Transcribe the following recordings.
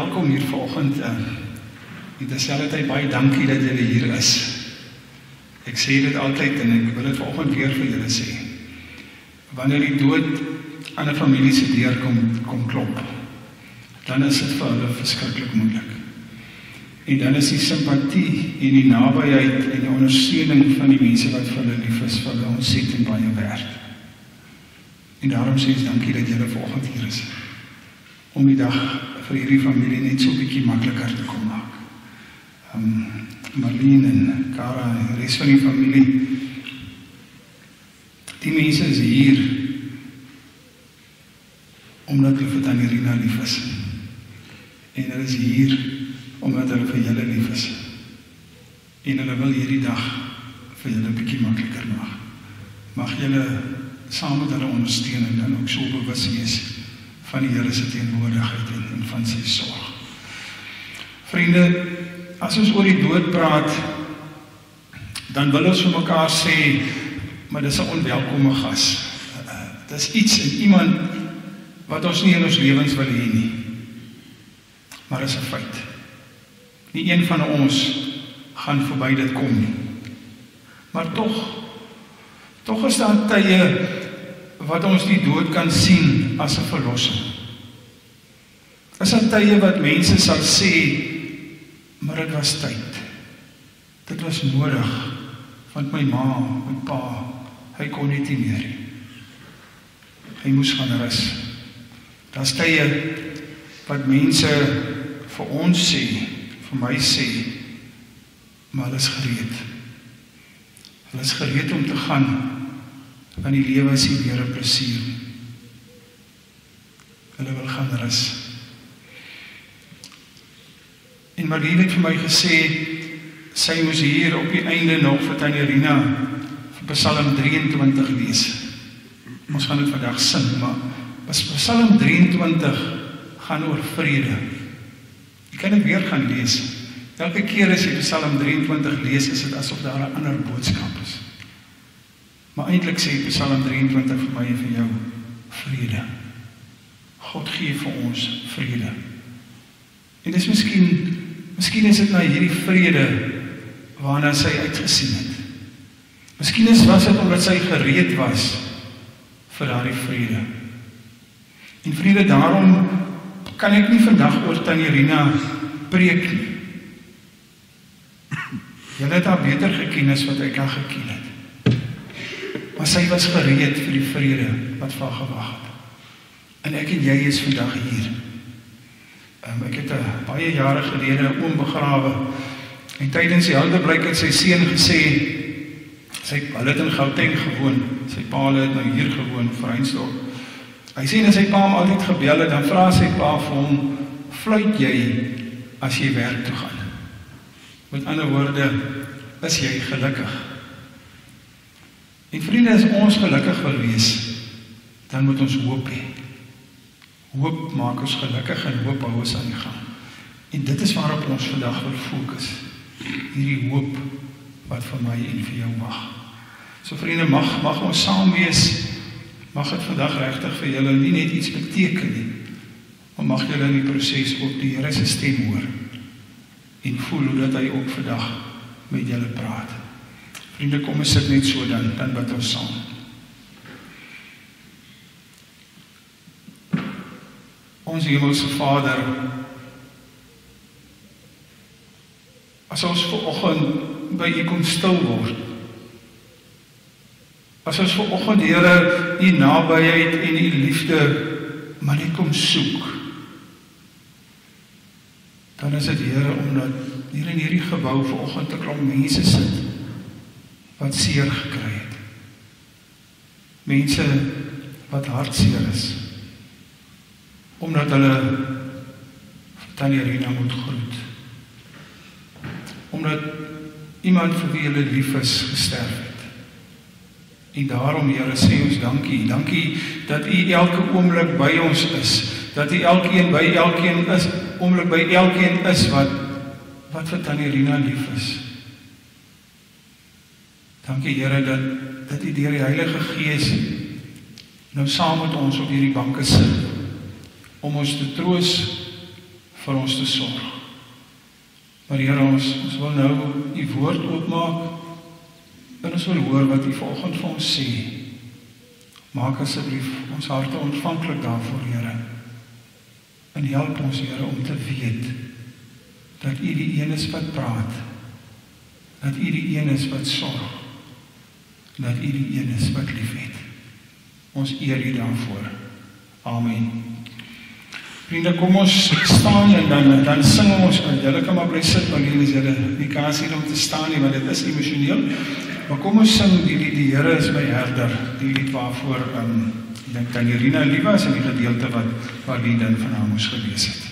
welkom hier vanoggend. En terselfdertyd baie dankie dat julle hier is. Ek sê dit altyd en ek wil dit vanoggend weer vir julle sê. Wanneer die dood aan 'n familie se deur kom klop, dan is dit vir hulle verskriklik moeilik. En dan is die simpatie en die nabyheid en die ondersteuning van die mense wat vir hulle lief is, vir hulle ontsettend baie werd. En daarom sê ons dankie dat julle vanoggend hier is, om die dag vir hierdie familie net so 'n bietjie makliker te kom maak. Marlene en Cara en die res van die familie, die mense is hier omdat hulle vir Tannie Rina lief is. En hulle is hier omdat hulle vir julle lief is. En hulle wil hierdie dag vir julle 'n bietjie makliker maak. Mag julle saam met hulle ondersteun en dan ook so bewus wees van die Here se teenwoordigheid en van sy sorg. Vriende, as ons oor die dood praat, dan wil ons vir mekaar sê, maar dis 'n onwelkome gas. Dis iets en iemand wat ons nie in ons lewens wil hê nie. Maar is 'n feit. Nie een van ons gaan verby dit kom nie. Maar tog is daar tye wat ons die dood kan sien as 'n verlossing. Is daar tye wat mense sal sê, maar dit was tyd. Dit was nodig, want my ma, my pa, hy kon net nie meer nie. Hy moes gaan rus. Daar's tye wat mense vir ons sê, vir my sê, maar hulle is gereed. Hulle is gereed om te gaan, want die lewe is nie meer 'n plesier nie. Hulle wil gaan rus. En Marlene het vir my gesê, sy moes hier op die einde nog vir Tannie Rina vir Psalm 23 lees. Ons gaan dit vandag sing, maar Psalm 23 gaan oor vrede. Jy kan dit weer gaan lees. Elke keer as jy Psalm 23 lees, is dit asof daar 'n ander boodskap is. Maar eintlik sê Psalm 23 vir my en vir jou, vrede. God gee vir ons vrede. En dis miskien is dit nou hierdie vrede waarna sy uitgesien het. Miskien was dit omdat sy gereed was vir daardie vrede. En vriende, daarom kan ek nie vandag oor Tannie Rina preek nie. Julle het haar beter geken as wat ek haar geken het. Maar sy was gereed vir die vrede wat vir haar gewag het. En ek en jy is vandag hier. Ek het baie jare gelede 'n oom begrawe. En tydens die houdeblyk het sy seun gesê, hulle het in Gauteng gewoon, sy pa het nou hier gewoon, Vrynsdorp. Hy sê dat sy pa hom altyd gebel het, dan vra sy pa vir hom, fluit jy as jy werk toe gaan? Met ander woorde, is jy gelukkig? En vriende, as ons gelukkig wil wees, dan moet ons hoop hê. Hoop maak ons gelukkig en hoop hou ons aan die gang. En dit is waarop ons vandag wil fokus. Hierdie hoop wat vir my en vir jou mag. So vriende, mag ons saam wees, mag dit vandag regtig vir julle nie net iets beteken nie, maar mag julle in die proses ook die Here se stem hoor en voel hoe dat hy ook vandag met julle praat. Vriende, kom ons sit net so dan bid ons saam. Ons hemelse Vader, as ons vanoggend by U kom stil word, as ons vanoggend, Here, U nabyheid en U liefde maar net kom soek, dan is dit, Here, omdat hier in hierdie gebou vanoggend 'n klomp mense sit wat seer gekry het. Mense wat hartseer is, omdat hulle Tannie Rina moet groet. Omdat iemand vir wie hulle lief is gesterf het. En daarom, Here, sê ons dankie. Dankie dat U elke oomblik by ons is. Dat U elkeen by elkeen is, oomblik by elkeen is wat vir Tannie Rina lief is. Dankie, Here, dat U deur die Heilige Gees nou saam met ons op hierdie banke sit, om ons te troos vir ons te sorg. Maar Here, ons wil nou U woord oopmaak en ons wil hoor wat U vanoggend vir ons sê. Maak asseblief ons harte ontvanklik daarvoor, Here. En help ons, Here, om te weet dat U die een is wat praat, dat U die een is wat sorg, dat U die een is wat liefhet. Ons eer U daarvoor. Amen. Vriende, kom ons staan en dan sing ons. Julle kan maar bly sit, maar hier is julle nie kans hier om te staan nie, want dit is emosioneel. Maar kom ons sing die lied, die Here is my herder, die lied waarvoor ek dink Tannie Rina lief was in die gedeelte waar die dan van haar moes gelees het.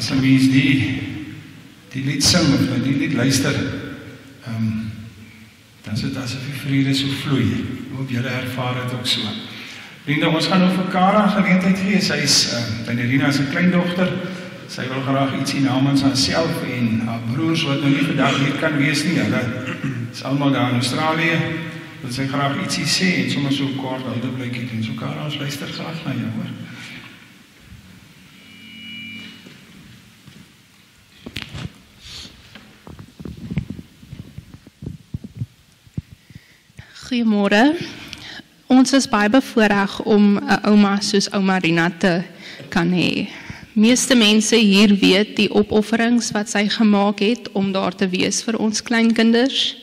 As 'n mens die lied sing of die lied luister, dan is dit asof die vrede so vloei. Ek hoop julle ervaar dit ook so. Vriende, ons gaan nou vir Kara geleentheid gee. Sy is Tannie Rina se kleindogter. Sy wil graag ietsie namens haarself en haar broers wat nou nie vandag hier kan wees nie. Hulle is almal daar in Australië. Wil sy graag ietsie sê en sommer so kort duidelikheid doen. So Kara, ons luister graag na jou, hoor. Goeiemôre. Ons is baie bevoorreg om 'n ouma soos ouma Rina te kan hê. Meeste mense hier weet die opofferings wat sy gemaak het om daar te wees vir ons kleinkinders.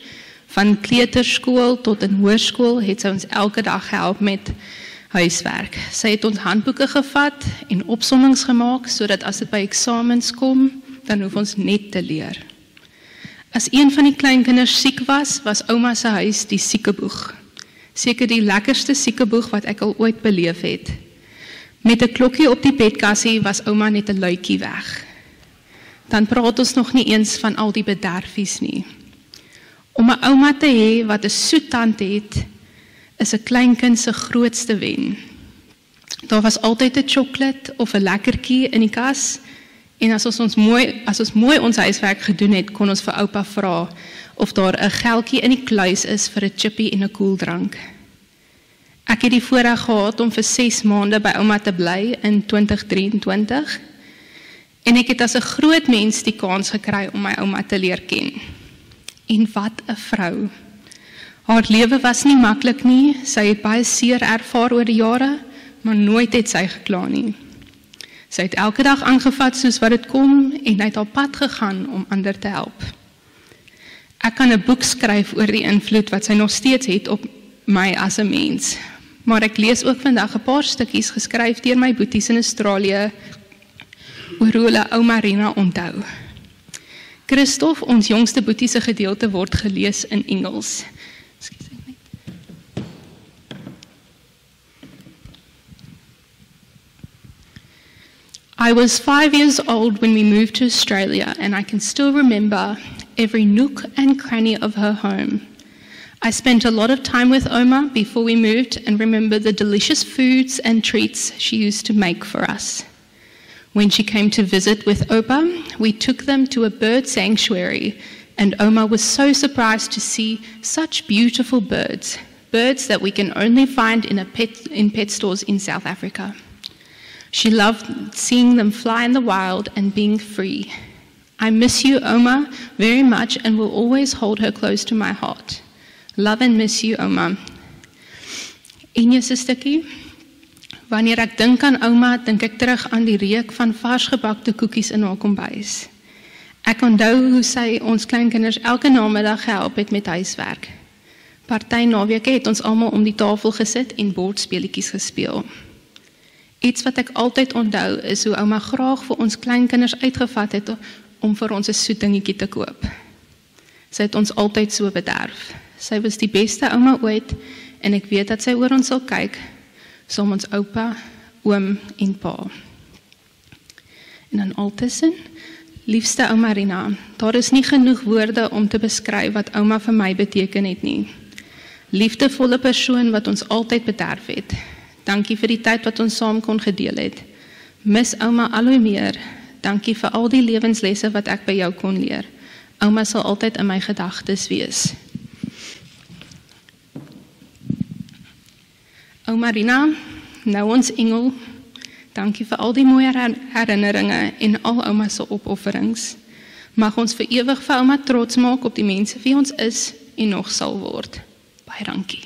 Van kleuterskool tot in hoërskool het sy ons elke dag gehelp met huiswerk. Sy het ons handboeke gevat en opsommings gemaak sodat as dit by eksamens kom, dan hoef ons net te leer. As een van die kleinkinders siek was, was ouma se huis die siekeboeg. Seker die lekkerste siekeboeg wat ek al ooit beleef het. Met 'n klokkie op die bedkassie was ouma net 'n luitjie weg. Dan praat ons nog nie eens van al die bederfies nie. Om 'n ouma te hê wat 'n soet tand het, is 'n kleinkind se grootste wen. Daar was altyd 'n sjokolade of 'n lekkertjie in die kas. En as ons mooi ons huiswerk gedoen het, kon ons vir oupa vra of daar 'n geldjie in die kluis is vir 'n chippy en 'n koeldrank. Ek het die voorreg gehad om vir 6 maande by ouma te bly in 2023. En ek het as 'n groot mens die kans gekry om my ouma te leer ken. En wat 'n vrou. Haar lewe was nie maklik nie. Sy het baie seer ervaar oor die jare, maar nooit het sy gekla nie. Sy het elke dag aangevat soos wat dit kom en het haar pad gegaan om ander te help. Ek kan 'n boek skryf oor die invloed wat sy nog steeds het op my as 'n mens. Maar ek lees ook vandag 'n paar stukkies geskryf deur my boeties in Australië oor hoe hulle ouma Rina onthou. Christoph, ons jongste boetie se gedeelte word gelees in Engels. I was 5 years old when we moved to Australia, and I can still remember every nook and cranny of her home. I spent a lot of time with Oma before we moved and remember the delicious foods and treats she used to make for us. When she came to visit with Opa, we took them to a bird sanctuary, and Oma was so surprised to see such beautiful birds that we can only find in pet stores in South Africa. She loved seeing them fly in the wild and being free. I miss you, Oma, very much and will always hold her close to my heart. Love and miss you, Oma. En jou stukkie. Wanneer ek dink aan Oma, dink ek terug aan die reuk van vars gebakte koekies in haar kombuis. Ek onthou hoe sy ons kleinkinders elke namiddag gehelp het met huiswerk. Party naweke het ons almal om die tafel gesit en bordspeletjies gespeel. Iets wat ek altyd onthou is hoe Oma graag vir ons kleinkinders uitgevat het om vir ons 'n soet dingetjie te koop. Sy het ons altyd so bederf. Sy was die beste Oma ooit en ek weet dat sy oor ons sal kyk, saam ons oupa, oom en pa. En dan altussen, liefste Oma Rina, daar is nie genoeg woorde om te beskryf wat Oma vir my beteken het nie. Liefdevolle persoon wat ons altyd bederf het. Dankie vir die tyd wat ons saam kon gedeel het. Mis Oma al hoe meer. Dankie vir al die lewenslesse wat ek by jou kon leer. Oma sal altyd in my gedagtes wees. Oma Rina, nou ons engel, dankie vir al die mooie herinneringe en al Oma se opofferings. Mag ons vir ewig vir Oma trots maak op die mense wie ons is en nog sal word. Baie dankie.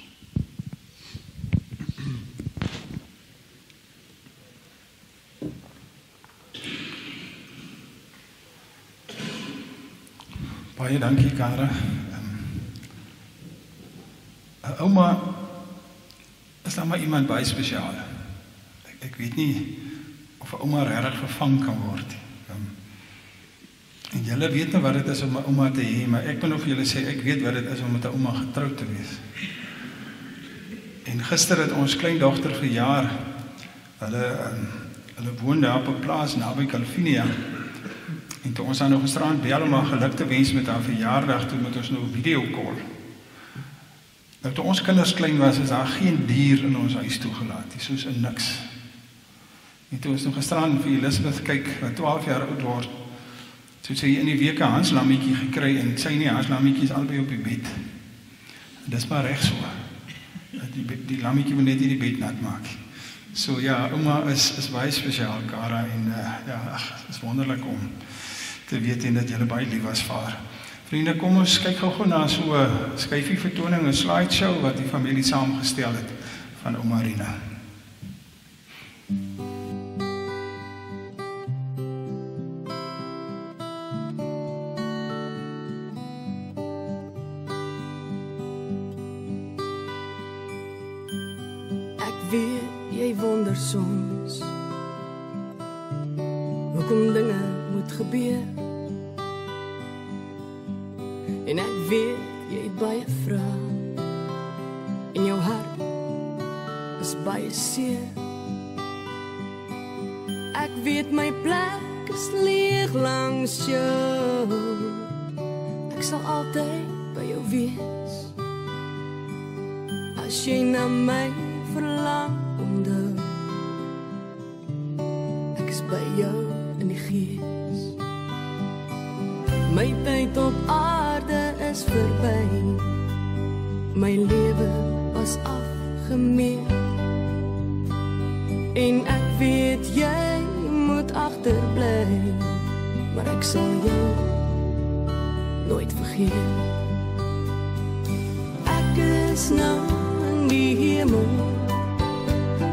Baie dankie, Kara. Oma is dan maar iemand baie spesiaal. Ek weet nie of 'n ouma regtig vervang kan word. En julle weet nou wat dit is om 'n ouma te hê, maar ek wil nog vir julle sê, ek weet wat dit is om met 'n ouma getroud te wees. En gister het ons kleindogter verjaar. Hulle woon daar op 'n plaas naby Calvinia. En toe ons dan nog gisteraan bel om haar geluk te wens met haar verjaardag, toe moet ons nou 'n video call. Nou toe ons kinders klein was, is daar geen dier in ons huis toegelaat, soos in niks. En toe ons nog gisteraan vir Elizabeth kyk, wat 12 jaar oud word, toe sy in die week 'n hanslammetjie gekry, en sy nie, hanslammetjie is albei op die bed. En dis maar reg so. Die lammetjie wil net nie die bed nat maak. So ja, ouma is baie spesiaal, Kara, en ja, is wonderlik om te weet en dat julle baie lief was vir haar. Vriende, kom ons kyk gou na so 'n skyfie vertoning, 'n slideshow wat die familie saamgestel het van Oma Rina. Ek weet jy wonder soms hoekom dinge moet gebeur. En ek weet jy het baie vrae en jou hart is baie seer. Ek weet my plek is leeg langs jou. Ek sal altyd by jou wees. As jy na my verlang onthou, ek is by jou in die gees. My tyd op aarde is verby. My lewe was afgemeet. En ek weet jy moet agterbly, maar ek sal jou nooit vergeet. Ek is nou in die hemel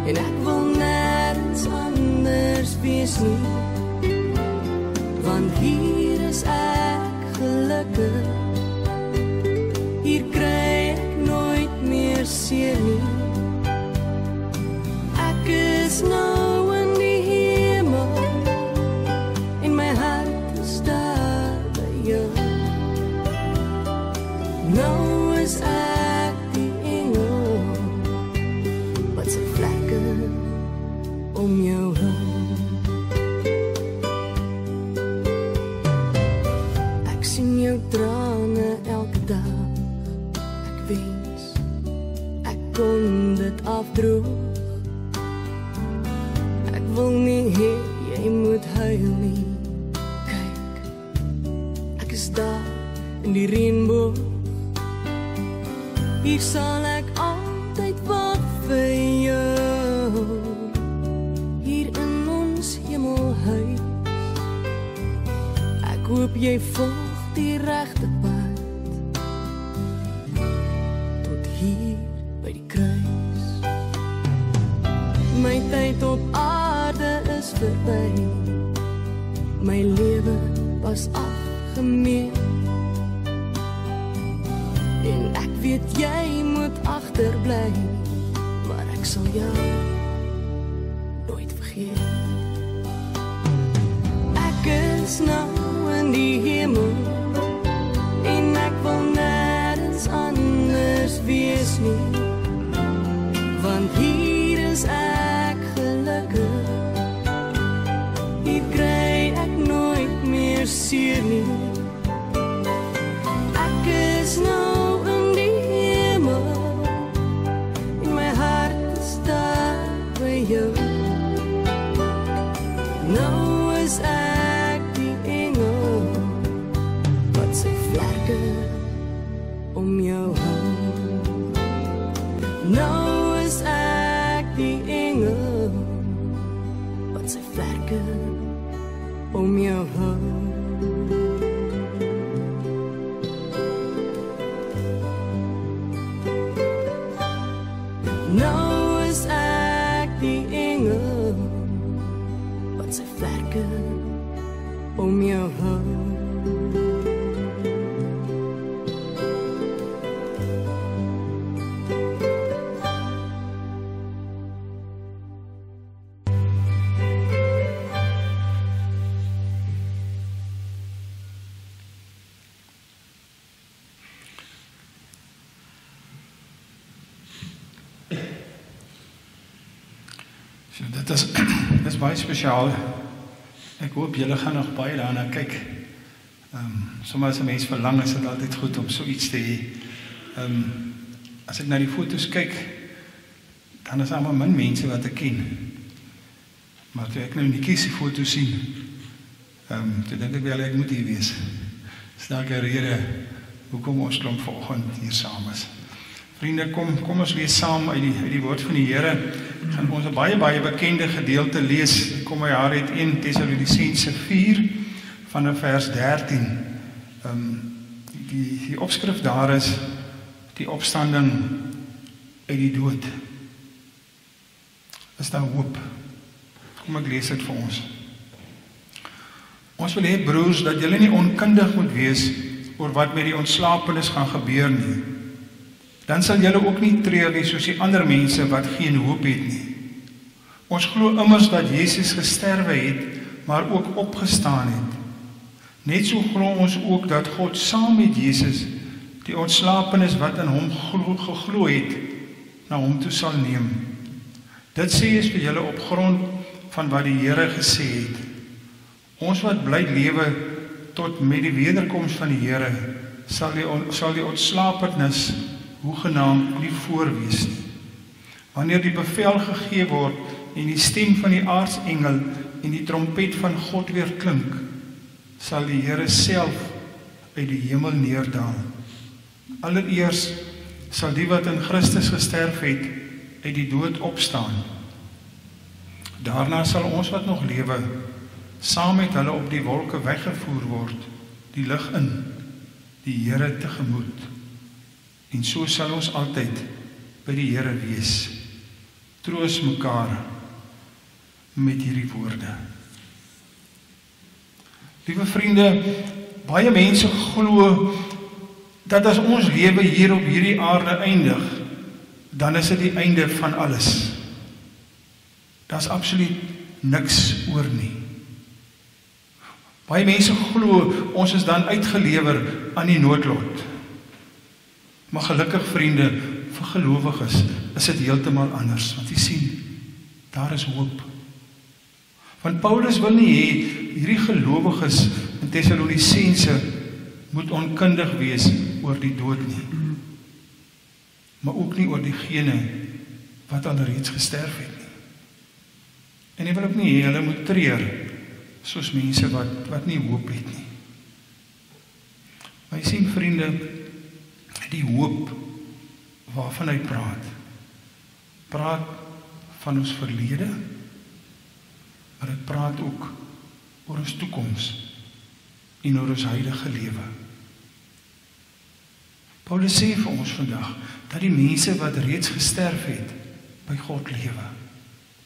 en ek wil nergens anders wees nie, want hier is ek gelukkig. Hier kry ek nooit meer seer nie. Ek is nou in die hemel en my hart is daar by jou. Nou is ek die engel wat sy vlekke om jou hou. kon dit afdroog. Ek wil nie hê jy moet huil nie. Kyk, ek is daar in die reënboog. Hier sal ek altyd wag vir jou. Hier in ons hemelhuis. Ek hoop jy volg die regte pad tot hier by die kruis. My tyd op aarde is verby. My lewe was afgemeet. En ek weet jy moet agterbly, maar ek sal jou nooit vergeet. Ek is nou in die hemel en ek wil nêrens anders wees nie, want hier is ek gelukkig. Hier kry ek nooit meer seer nie. Ek is nou in die hemel en my hart is daar by jou. Nou is ek die engel wat sy vlerke om jou hou. Nou is ek die engel wat sy vlerke om jou hou. Nou is ek die engel wat sy vlerke om jou hou. So dit is baie spesiaal. Ek hoop julle gaan nog baie daarna kyk. Sommige as 'n mens verlang, is dit altyd goed om so iets te hê. As ek na die foto's kyk, dan is almal min mense wat ek ken. Maar toe ek nou die foto sien, toe dink ek wel ek moet hier wees. Dis dalk 'n rede hoekom ons klomp vanoggend hier saam is. Vriende, kom ons lees saam uit die woord van die Here. Gaan ons 'n baie bekende gedeelte lees. Kom my haar uit 1 Tessalonisense 4 van vers 13. Die opskrif daar is die opstanding uit die dood. Is daar hoop? Kom ek lees dit vir ons. Ons wil hê, broers, dat julle nie onkundig moet wees oor wat met die ontslapenis gaan gebeur nie. Dan sal julle ook nie treur nie soos die ander mense wat geen hoop het nie. Ons glo immers dat Jesus gesterwe het, maar ook opgestaan het. Net so glo ons ook dat God saam met Jesus die ontslapenis wat in hom geglo het, na hom toe sal neem. Dit sê is vir julle op grond van wat die Here gesê het. Ons wat bly lewe tot met die wederkoms van die Here, sal die ontslapenis hoegenaamd nie voorwees nie. Wanneer die bevel gegee word en die stem van die aartsengel en die trompet van God weer klink, sal die Here self uit die hemel neerdaal. Allereers sal die wat in Christus gesterf het, uit die dood opstaan. Daarna sal ons wat nog lewe, saam met hulle op die wolke weggevoer word, die lig in, die Here tegemoet. En so sal ons altyd by die Here wees. Troos mekaar met hierdie woorde. Liewe vriende, baie mense glo dat as ons lewe hier op hierdie aarde eindig, dan is dit die einde van alles. Daar's absoluut niks oor nie. Baie mense glo ons is dan uitgelewer aan die noodlot. Maar gelukkig vriende, vir gelowiges is dit heeltemal anders, want jy sien, daar is hoop. Want Paulus wil nie hê hierdie gelowiges in Tessalonisense moet onkundig wees oor die dood nie. maar ook nie oor diegene wat al reeds gesterf het nie. En hy wil ook nie hê hulle moet treur soos mense wat nie hoop het nie. Maar jy sien vriende, die hoop waarvan hy praat van ons verlede, maar dit praat ook oor ons toekoms en oor ons huidige lewe. Paulus sê vir ons vandag dat die mense wat reeds gesterf het by God lewe.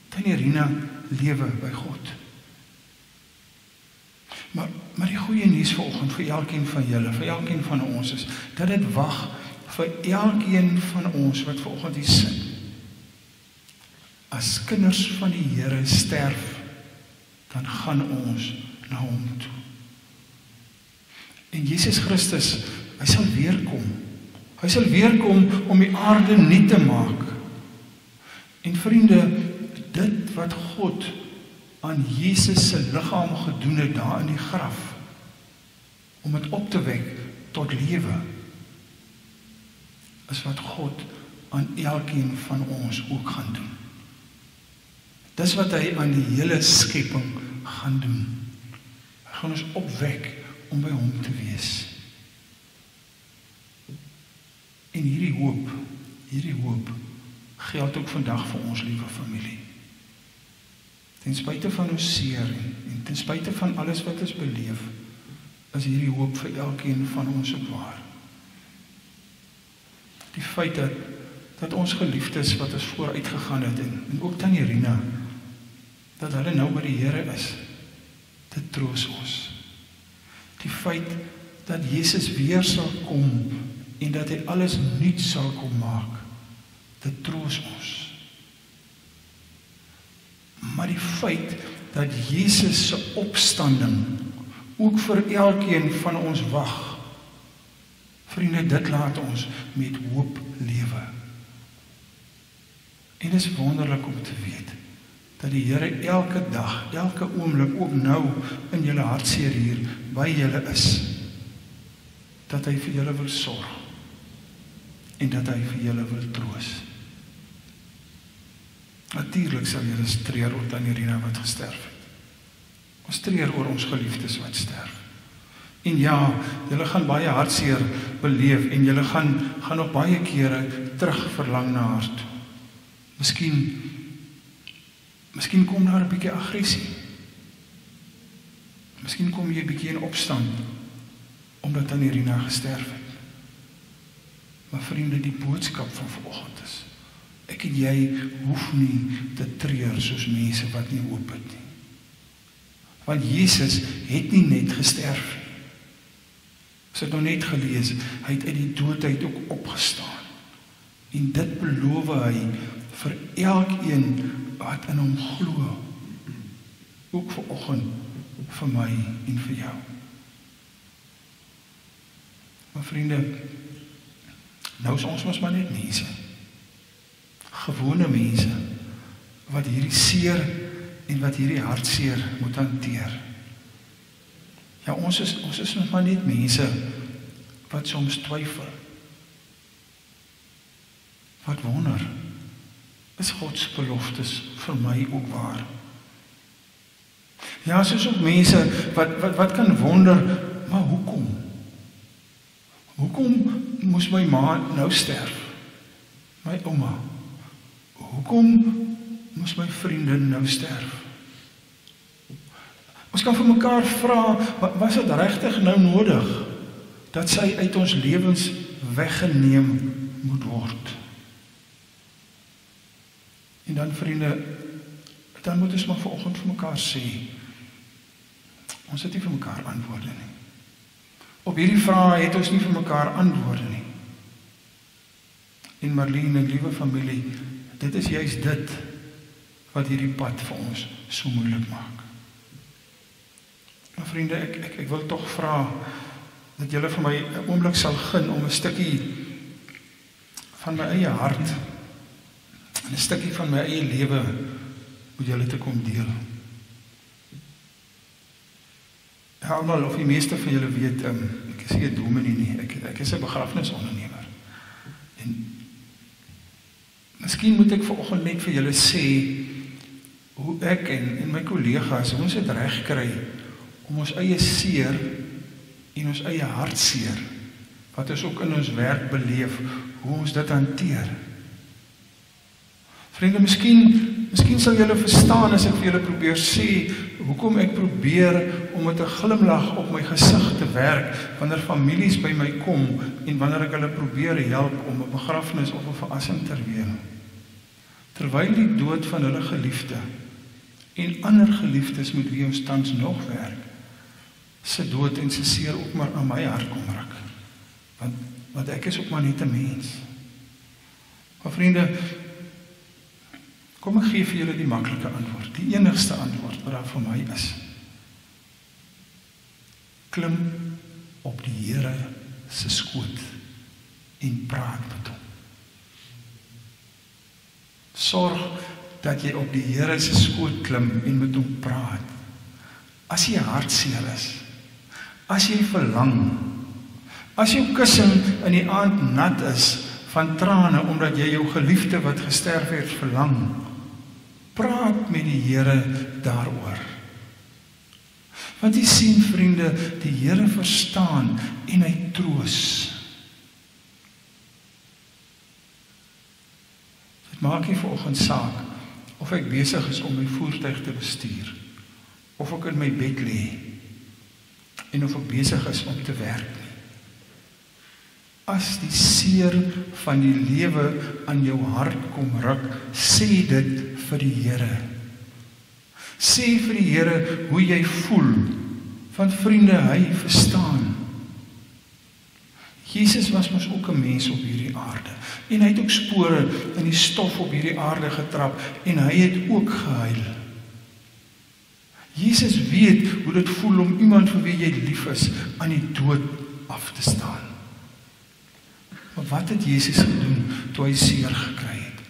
Tannie Rina lewe by God. Maar die goeie nuus vanoggend vir elkeen van julle, vir elkeen van ons is dat dit wag vir elkeen van ons wat vanoggend hier sit. As kinders van die Here sterf, dan gaan ons na hom toe. En Jesus Christus, hy sal weerkom. Hy sal weerkom om die aarde nuut te maak. En vriende, dit wat God aan Jesus se liggaam gedoen het daar in die graf, om dit op te wek tot lewe, is wat God aan elkeen van ons ook gaan doen. Dis wat hy aan die hele skepping gaan doen. Hy gaan ons opwek om by hom te wees. En hierdie hoop geld ook vandag vir ons liewe familie. Ten spyte van ons seer en ten spyte van alles wat ons beleef, is hierdie hoop vir elkeen van ons ook waar. Die feit dat ons geliefdes wat ons vooruit gegaan het en ook Tannie Rina, dat hulle nou by die Here is, dit troos ons. Die feit dat Jesus weer sal kom en dat hy alles nuut sal kom maak, dit troos ons. Maar die feit dat Jesus se opstanding ook vir elkeen van ons wag, vriende, dit laat ons met hoop lewe. En dit is wonderlik om te weet dat die Here elke dag, elke oomblik, ook nou in julle hartseer hier by julle is, dat hy vir julle wil sorg en dat hy vir julle wil troos. Natuurlik sal julle treur oor Tannie Rina wat gesterf het. Ons treur oor ons geliefdes wat sterf. En ja, julle gaan baie hartseer beleef en julle gaan nog baie kere terug verlang na haar toe. Miskien kom daar 'n bietjie aggressie. Miskien kom jy 'n bietjie in opstand omdat Tannie Rina gesterf het. Maar vriende, die boodskap van vanoggend is, ek en jy hoef nie te treur soos mense wat nie hoop het nie. Want Jesus het nie net gesterf nie. Ons het nou net gelees, hy het uit die doodheid ook opgestaan. En dit beloof hy vir elkeen wat in hom glo. Ook vanoggend vir my en vir jou. Maar vriende, nou is ons mos maar net mense. Gewone mense wat hierdie seer en wat hierdie hartseer moet hanteer. Ja, ons is nog maar net mense wat soms twyfel. Wat wonder, is Gods beloftes vir my ook waar? Ja, soos ook mense wat kan wonder, maar hoekom? Hoekom moes my ma nou sterf? My ouma. Hoekom moes my vriendin nou sterf? Ons kan vir mekaar vra, was dit regtig nou nodig dat sy uit ons lewens weggeneem moet word? En dan vriende, dan moet ons maar vanoggend vir mekaar sê, ons het nie vir mekaar antwoorde nie. Op hierdie vrae het ons nie vir mekaar antwoorde nie. En Marlene, liewe familie, dit is juist dit wat hierdie pad vir ons so moeilik maak. Maar vriende, ek wil tog vra dat julle vir my 'n oomblik sal gun om 'n stukkie van my eie hart en 'n stukkie van my eie lewe met julle te kom deel. Ja, almal of die meeste van julle weet, ek is nie 'n dominee nie, ek is 'n begrafnisondernemer. Miskien moet ek vanoggend net vir julle sê hoe ek en my kollegas ons dit reg kry om ons eie seer en ons eie hartseer wat ons ook in ons werk beleef, hoe ons dit hanteer. Vriende, miskien sal julle verstaan as ek vir julle probeer sê hoekom ek probeer om met 'n glimlag op my gesig te werk wanneer families by my kom en wanneer ek hulle probeer help om 'n begrafnis of 'n verassing te reël. Terwyl die dood van hulle geliefde en ander geliefdes met wie ons tans nog werk, se dood en se seer ook maar aan my hart kom ruk. Want ek is ook maar net 'n mens. Maar vriende, kom ek gee vir julle die maklike antwoord, die enigste antwoord wat daar vir my is. Klim op die Here se skoot en praat met hom. Sorg dat jy op die Here se skoot klim en met hom praat. As jy hartseer is, as jy verlang, as jou kussing in die aand nat is van trane omdat jy jou geliefde wat gesterf het verlang, praat met die Here daaroor. Want jy sien vriende, die Here verstaan en hy troos. Dit maak nie vanoggend saak of ek besig is om my voertuig te bestuur, of ek in my bed lê en of ek besig is om te werk nie. As die seer van die lewe aan jou hart kom ruk, sê dit vir die Here. Sê vir die Here hoe jy voel, want vriende, hy verstaan. Jesus was mos ook 'n mens op hierdie aarde, en hy het ook spore in die stof op hierdie aarde getrap, en hy het ook gehuil. Jesus weet hoe dit voel om iemand vir wie jy lief is, aan die dood af te staan. Maar wat het Jesus gedoen toe hy seer gekry het?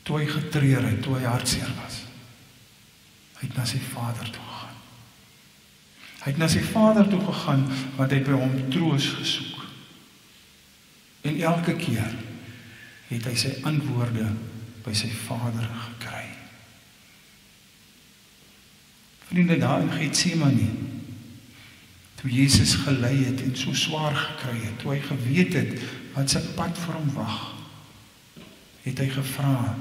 Toe hy getreur het, toe hy hartseer was? Hy het na sy Vader toe gegaan. Hy het na sy Vader toe gegaan, want hy by hom troos gesoek. En elke keer het hy sy antwoorde by sy Vader gekry. Vriende, daar in Getsemane, toe Jesus gelei het en so swaar gekry het, toe hy geweet het wat sy pad vir hom wag, het hy gevra,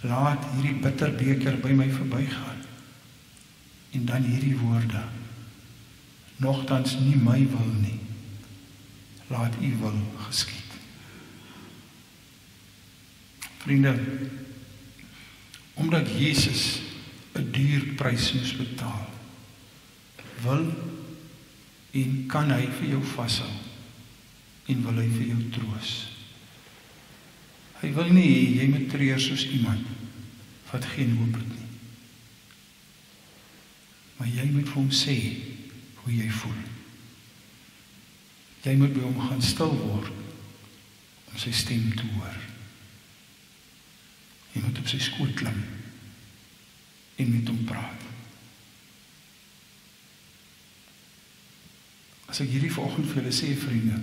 laat hierdie bitterbeker by my verbygaan. En dan hierdie woorde, nogtans nie my wil nie, laat u wil geskied. Vriende, omdat Jesus 'n duur prys moes betaal, wil en kan hy vir jou vashou en wil hy vir jou troos. Hy wil nie hê jy moet treur soos iemand wat geen hoop het nie. Maar jy moet vir hom sê hoe jy voel. Jy moet by hom gaan stil word om sy stem te hoor. Jy moet op sy skoot klim en met hom praat. As ek hierdie vanoggend vir julle sê, vriende,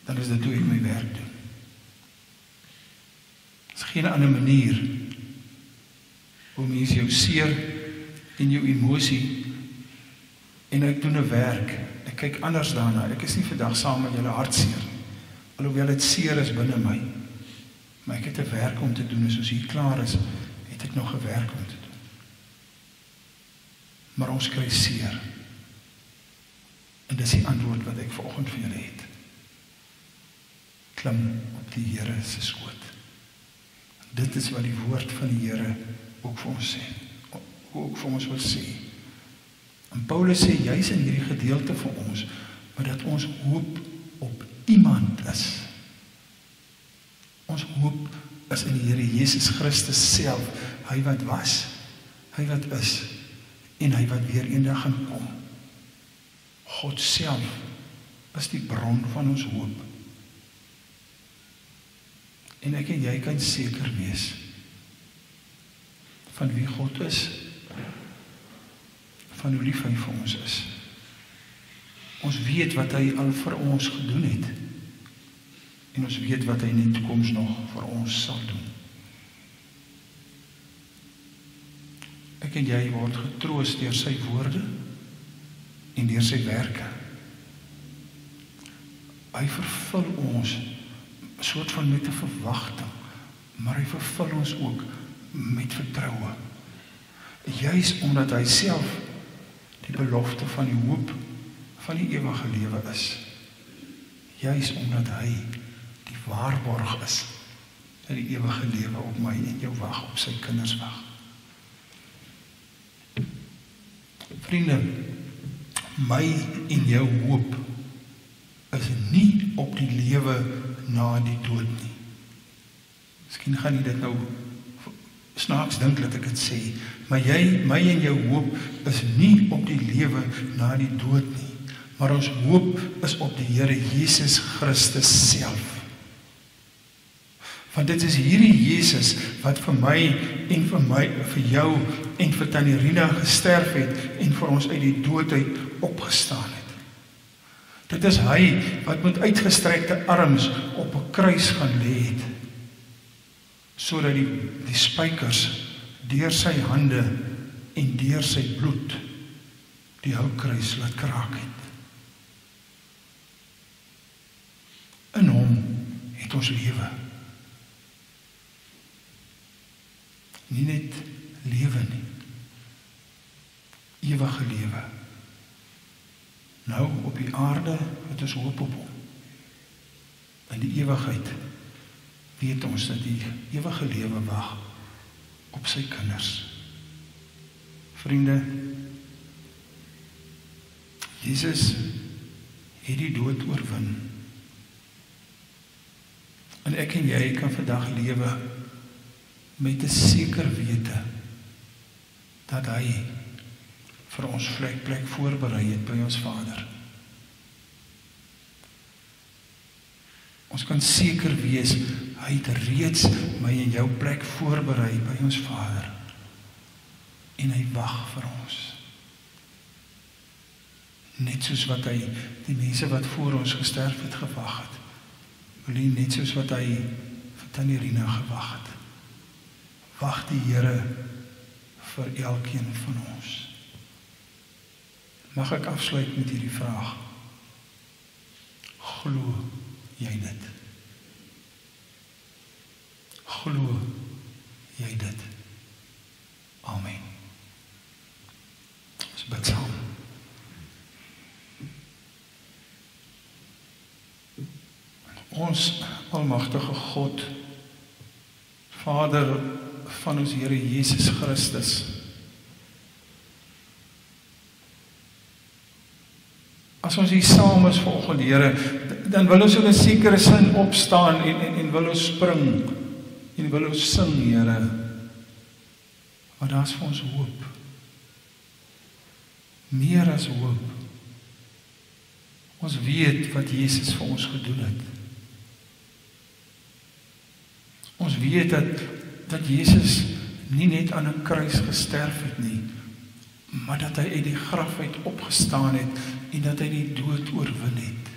dan is dit hoe ek my werk doen. Is geen ander manier hoe mens jou seer en jou emosie, en ek doen 'n werk, ek kyk anders daarna, ek is nie vandag saam met julle hartseer, alhoewel dit seer is binne my, maar ek het 'n werk om te doen, en soos hier klaar is, het ek nog 'n werk om te doen. Maar ons kry seer, en dis die antwoord wat ek vanoggend vir julle het. Klim op die Here se skoot. Dit is wat die woord van die Here ook vir ons sê, ook vir ons wil sê. En Paulus sê juis in hierdie gedeelte vir ons, maar dat ons hoop op iemand is. Ons hoop is in die Here Jesus Christus self, hy wat was, hy wat is, en hy wat weer eendag gaan kom. God self is die bron van ons hoop. En ek en jy kan seker wees van wie God is, van hoe lief hy vir ons is. Ons weet wat hy al vir ons gedoen het. En ons weet wat hy in die toekoms nog vir ons sal doen. Ek en jy word getroos deur sy woorde en deur sy werke. Hy vervul ons soort van met 'n verwagting, maar hy vervul ons ook met vertroue. Juis omdat hy self die belofte van die hoop van die ewige lewe is. Juis omdat hy die waarborg is dat die ewige lewe op my en jou wag, op sy kinders wag. Vriende, my en jou hoop is nie op die lewe na die dood nie. Miskien gaan jy dit nou snaaks dink dat ek dit sê, maar my en jou hoop is nie op die lewe na die dood nie, maar ons hoop is op die Here Jesus Christus self. Want dit is hierdie Jesus wat vir my, vir jou en vir Tannie Rina gesterf het en vir ons uit die dood uit opgestaan het. Dit is hy wat met uitgestrekte arms op 'n kruis gaan lê het, sodat die spykers deur sy hande en deur sy bloed die houkruis laat kraak het. In hom het ons lewe. Nie net lewe nie, ewige lewe. Nou op die aarde het ons hoop op hom. In die ewigheid weet ons dat die ewige lewe wag op sy kinders. Vriende, Jesus het die dood oorwin. En ek en jy kan vandag lewe met 'n seker wete dat hy vir ons plek voorberei het by ons Vader. Ons kan seker wees, hy het reeds my en jou plek voorberei by ons Vader. En hy wag vir ons. Net soos wat hy die mense wat voor ons gesterf het gewag het. Net soos wat hy vir Tannie Rina gewag het. Wag die Here vir elkeen van ons. Mag ek afsluit met hierdie vraag? Glo jy dit? Glo jy dit? Amen. Ons bid saam. Ons almagtige God, Vader van ons Here Jesus Christus, as ons hier saam is vanoggend, Here, dan wil ons in 'n sekere sin opstaan en wil ons spring en wil ons sing, Here, want daar is vir ons hoop, meer as hoop. Ons weet wat Jesus vir ons gedoen het. Ons weet dat Jesus nie net aan 'n kruis gesterf het nie, maar dat hy uit die graf uit opgestaan het en dat hy die dood oorwin het.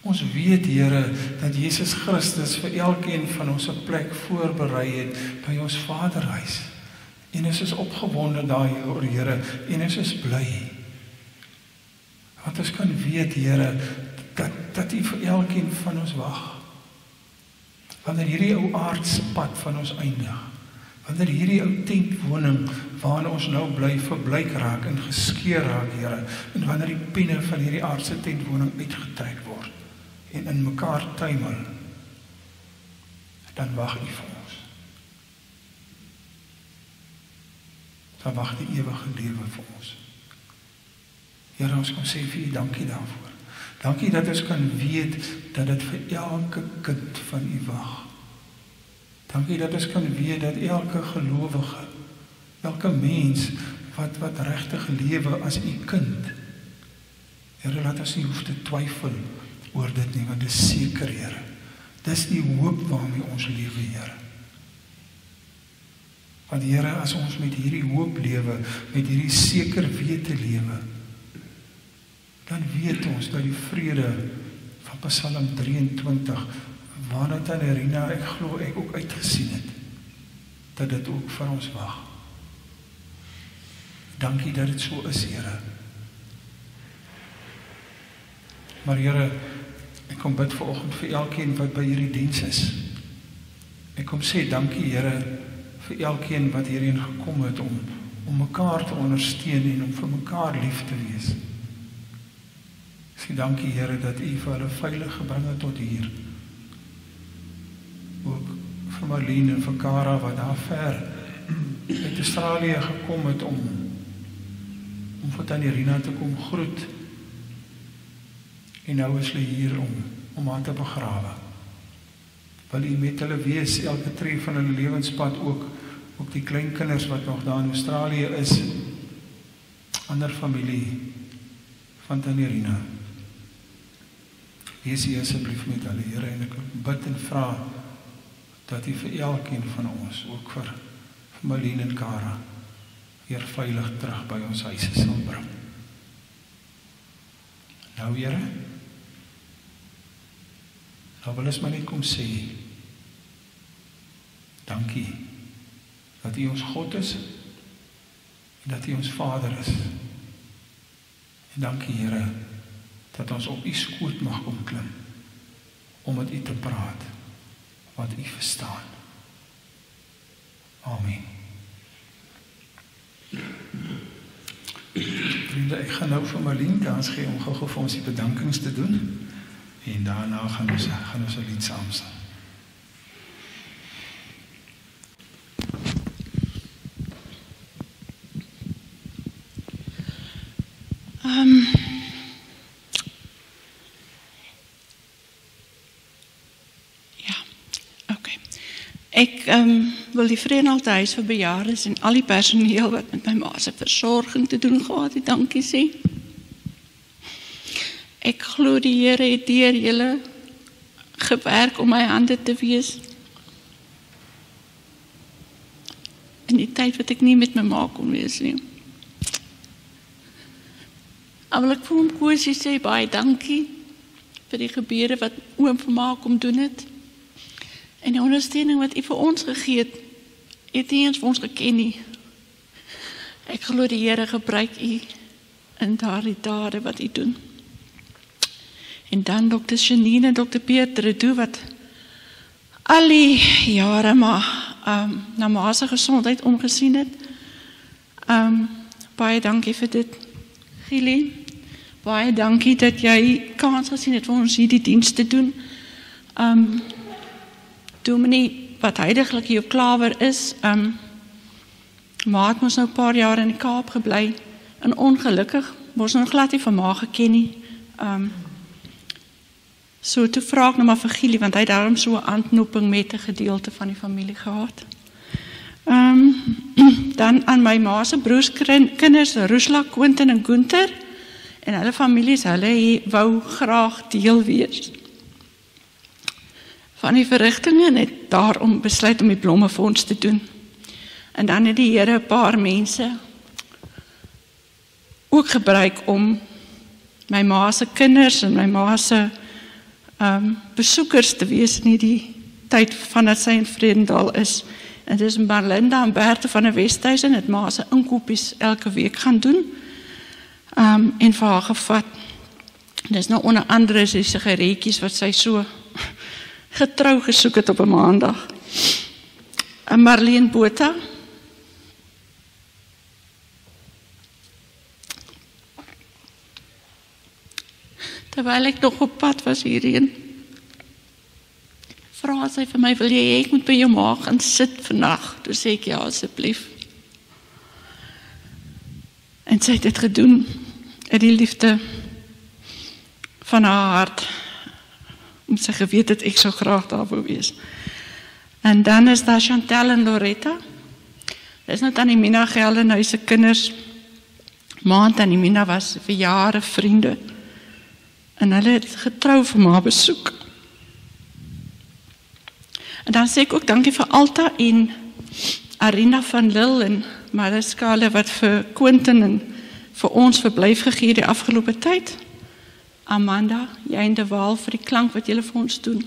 Ons weet, Here, dat Jesus Christus vir elkeen van ons 'n plek voorberei het by ons Vaderhuis. En ons is opgewonde daaroor, Here, en ons is bly. Want ons kan weet, Here, dat U vir elkeen van ons wag. Wanneer hierdie ou aardse pad van ons eindig, wanneer hierdie ou tentwoning waarin ons nou bly verbleik raak en geskeur raak, Here, en wanneer die penne van hierdie aardse tentwoning uitgetrek word en in mekaar tuimel, dan wag U vir ons. Dan wag die ewige lewe vir ons. Here, ons kan sê vir U dankie daarvoor. Dankie dat ons kan weet dat dit vir elke kind van U wag. Dankie dat ons kan weet dat elke gelowige, elke mens wat regtig lewe as U kind, Here, laat ons nie hoef te twyfel oor dit nie, want dit is seker, Here. Dis die hoop waarmee ons lewe, Here. Want Here, as ons met hierdie hoop lewe, met hierdie seker wete lewe, dan weet ons dat die vrede van Psalm 23, waarna Tannie Rina, ek glo ek ook uitgesien het, dat dit ook vir ons wag. Dankie dat dit so is, Here. Maar Here, ek kom bid vanoggend vir elkeen wat by hierdie diens is. Ek kom sê dankie, Here, vir elkeen wat hierheen gekom het om mekaar te ondersteun en om vir mekaar lief te wees. Ek sê dankie, Here, dat U vir hulle veilig gebring het tot hier. Ook vir Marlene en vir Kara wat daar ver uit Australië gekom het om vir Tannie Rina te kom groet. En nou is hulle hier om haar te begrawe. Wil U met hulle wees, elke tree van hulle lewenspad ook die kleinkinders wat nog daar in Australië is, ander familie van Tannie Rina. Wees U asseblief met hulle, Here, en ek bid en vra dat U vir elkeen van ons, ook vir Marlene en Kara, weer veilig terug by ons huise sal bring. Nou, Here, nou wil ons maar net kom sê, dankie, dat U ons God is, en dat U ons Vader is. En dankie, Here, dat ons op U skoot mag kom klim, om met U te praat, wat U verstaan. Amen. Vriende, ek gaan nou vir Marlene kans gee om gou vir ons die bedankings te doen, en daarna gaan ons 'n lied saam sing. Ek wil die Vredendal Huis vir bejaardes en al die personeel wat met my ma se versorging te doen gehad het, dankie sê. Ek glo die Here het deur julle gewerk om my hande te wees. In die tyd wat ek nie met my ma kon wees nie. Maar wil ek vir hom Kosie sê, baie dankie vir die gebede wat oom vir ma kom doen het. En die ondersteuning wat U vir ons gegee het nie eens vir ons geken nie. Ek glo die Here gebruik U in daardie dade wat U doen. En dan Dr. Janine en Dr. Peter Doe wat al die jare maar na ma se gesondheid omgesien het. Baie dankie vir dit, Gielie. Baie dankie dat jy kans gesien het vir ons hierdie diens te doen. Dominee, wat huidiglik hier op Klawer is, ma het ons nou 'n paar jaar in die Kaap gebly, en ongelukkig, ons nog glad nie van ma geken nie. So toe vra ek nou maar vir Gielie, want hy het daarom so 'n aanknoping met 'n gedeelte van die familie gehad. Dan aan my ma se broers kinders, Roesla, Quentin en Gunther, en hulle families, hulle wou graag deel wees van die verrigtinge en het daarom besluit om die blomme vir ons te doen. En dan het die Here 'n paar mense ook gebruik om my ma se kinders en my ma se besoekers te wees in die tyd vandat sy in Vredendal is. En dit is Marlinda en Berthe van die Westhuizen het ma se inkopies elke week gaan doen en vir haar gevat. Dit is nou onder andere die sigaretjies wat sy so getrou gesoek het op 'n maandag. En Marlene Botha, terwyl ek nog op pad was hierheen, vra sy vir my, wil jy ek moet by jou ma gaan sit vandag? Toe sê ek ja, asseblief. En sy het dit gedoen, in die liefde van haar hart, om sy geweet het ek so graag daar wou wees. En dan is daar Chantel en Loretta. Dit is nou Tannie Mina Geldenhuis se kinders. Ma en Tannie Mina was vir jare vriende. En hulle het getrou vir ma besoek. En dan sê ek ook dankie vir Alta en Arina van Lille en Mariska wat vir Quentin en vir ons verblyf gegee die afgelope tyd. Amanda, jy en De Waal vir die klank wat julle vir ons doen.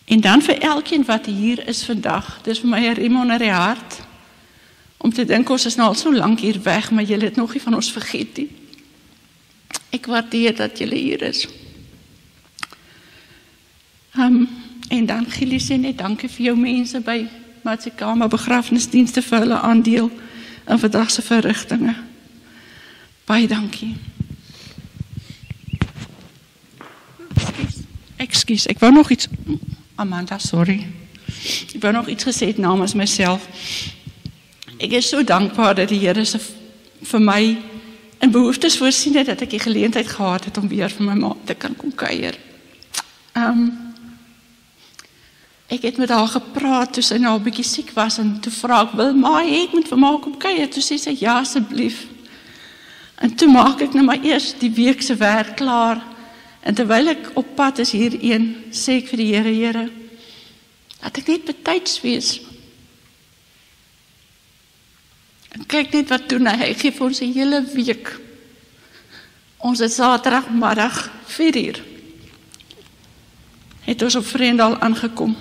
En dan vir elkeen wat hier is vandag, dis vir my 'n riem onder die hart, om te dink ons is nou al so lank hier weg, maar julle het nog nie van ons vergeet nie. Ek waardeer dat julle hier is. En dan Gillie sê net dankie vir jou mense by Matsikama begrafnisdienste vir hulle aandeel in vandag se verrigtinge. Baie dankie. Ekskuus, ek wou nog iets... Amanda, sorry. Ek wou nog iets gesê het namens myself. Ek is so dankbaar dat die Here se vir my in behoeftes voorsien het, dat ek die geleentheid gehad het om weer vir my ma te kan kom kuier. Ek het met haar gepraat toe sy nou 'n bietjie siek was en toe vra ek, wil ma, ek moet vir ma kom kuier? Toe sê sy, ja asseblief. En toe maak ek nou maar eers die week se werk klaar. En terwyl ek op pad is hierheen, sê ek vir die Here, Here, dat ek net betyds wees. En kyk net wat doen hy gee vir ons 'n hele week. Ons het Saterdagmiddag 4:00. Het ons op Vredendal aangekom.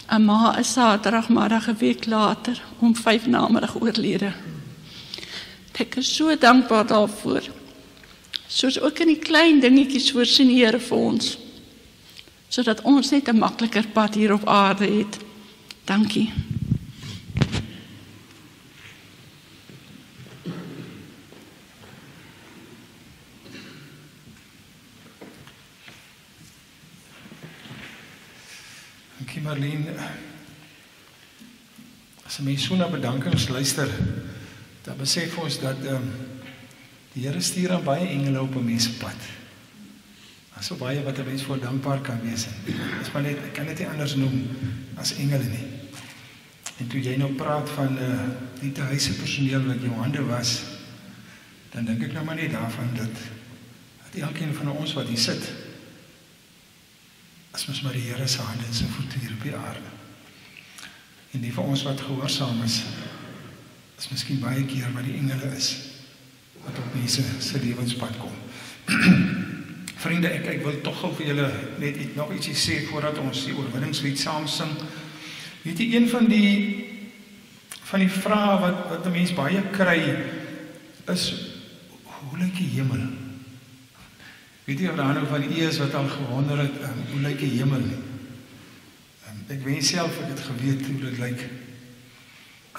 En ma is Saterdagmiddag 'n week later om 5:00 namiddag oorlede. Ek is so dankbaar daarvoor. Soos ook in die klein dingetjies voorsien die Here vir ons, sodat ons net 'n makliker pad hier op aarde het. Dankie. Dankie Marlene. As 'n mens so na bedankings luister, dan besef ons dat die Here stuur aan baie engele op 'n mens se pad. Daar's so baie wat 'n mens voor dankbaar kan wees. Dis maar net, ek kan dit nie anders noem as engele nie. En toe jy nou praat van die huise personeel wat jou hande was, dan dink ek nou maar net daarvan dat elkeen van ons wat hier sit, as mens maar die Here se hande en sy voete hier op die aarde. En die van ons wat gehoorsaam is miskien baie keer wat die engele is, wat op mense se lewenspad kom. Vriende, ek wil tog gou vir julle net nog ietsie sê voordat ons die oorwinningslied saam sing. Weet jy, een van die vrae wat 'n mens baie kry is, hoe lyk die hemel? Weet jy of daar nou van die ees wat al gewonder het, hoe lyk die hemel? Ek weet self, ek het geweet hoe dit lyk.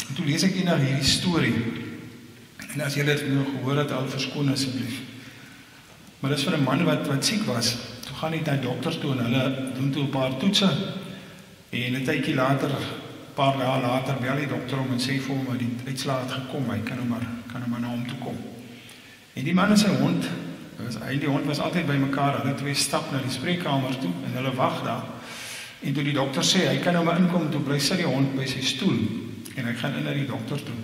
En toe lees ek eendag hierdie storie. En as julle dit nou gehoor het, al verskoon asseblief. Maar dit is vir 'n man wat siek was. Toe gaan hy na dokters toe en hulle doen toe 'n paar toetse. En 'n tydjie later, 'n paar dae later, bel die dokter om en sê vir hom dat die uitslae het gekom. Hy kan nou maar na hom toe kom. En die man en sy hond, die hond was altyd by mekaar. Hulle twee stap na die spreekkamer toe en hulle wag daar. En toe die dokter sê, hy kan nou maar inkom, toe bly sit die hond by sy stoel. En hy gaan in na die dokter toe.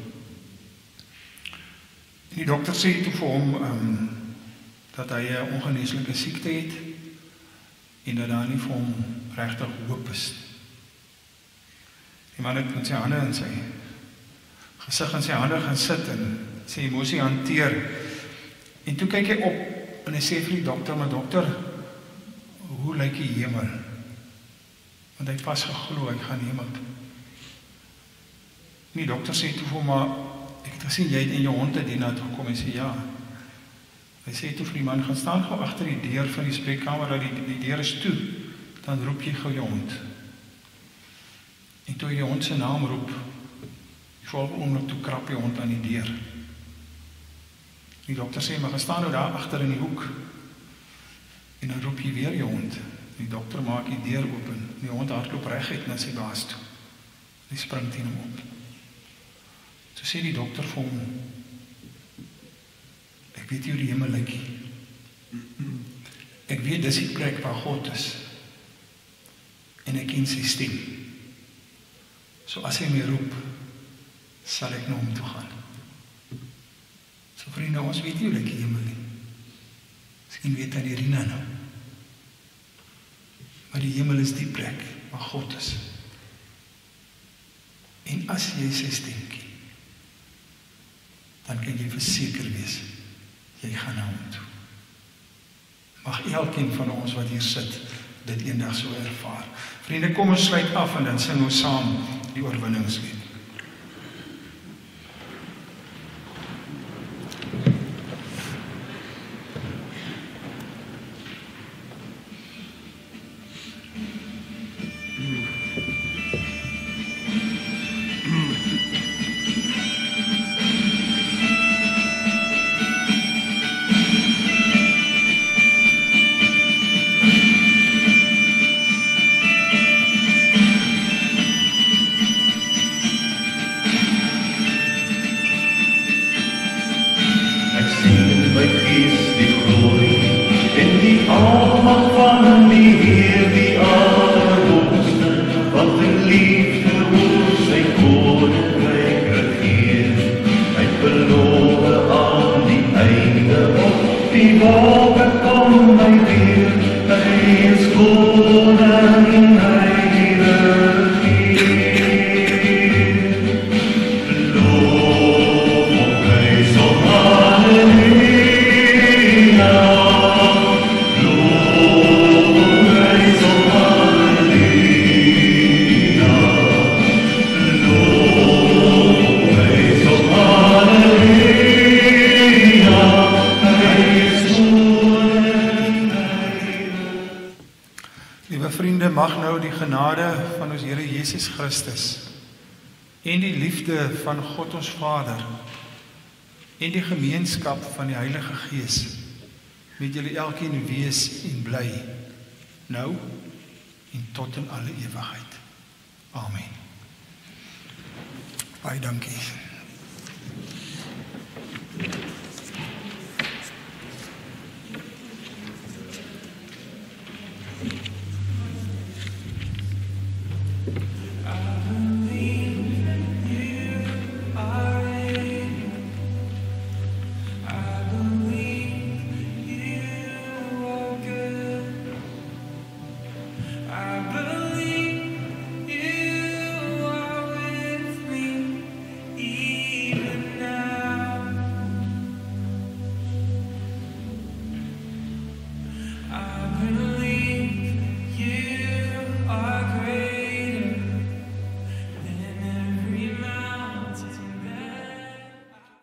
En die dokter sê toe vir hom dat hy 'n ongeneeslike siekte het en dat daar nie vir hom regtig hoop is. Die man het met sy hande in sy gesig en sy hande gaan sit en sy emosie hanteer. En toe kyk hy op en hy sê vir die dokter, maar dokter, hoe lyk die hemel? Want hy het vas geglo, hy gaan hemel toe. En die dokter sê toe vir hom, maar ek het gesien, jy het in jou hond te dien toe gekom, en sê ja. Hy sê toe vir die man, gaan staan gou agter die deur van die spreekkamer, dat die deur is toe, dan roep jy gou jou hond. En toe jy hond sy naam roep, die volgende oomblik toe krap jy hond aan die deur. Die dokter sê, maar gaan staan nou daar agter in die hoek, en dan roep jy weer jou hond. Die dokter maak die deur open, die hond hardloop reguit na sy baas toe. Die spring teen hom op. Toe sê die dokter vir hom, ek weet hoe die hemel lyk. Ek weet dis die plek waar God is. En ek ken sy stem. So as hy my roep, sal ek na hom toe gaan. So vriende, ons weet nie hoe lyk die hemel nie. Miskien weet aan die Rina nou. Maar die hemel is die plek waar God is. En as jy sy stem ken, dan kan jy verseker wees, jy gaan na hom toe. Mag elkeen van ons wat hier sit, dit eendag so ervaar. Vriende, kom ons sluit af en dan sing ons saam die oorwinningslied. En die liefde van God ons Vader en die gemeenskap van die Heilige Gees met julle elkeen wees en bly nou en tot in alle ewigheid. Amen. Baie dankie.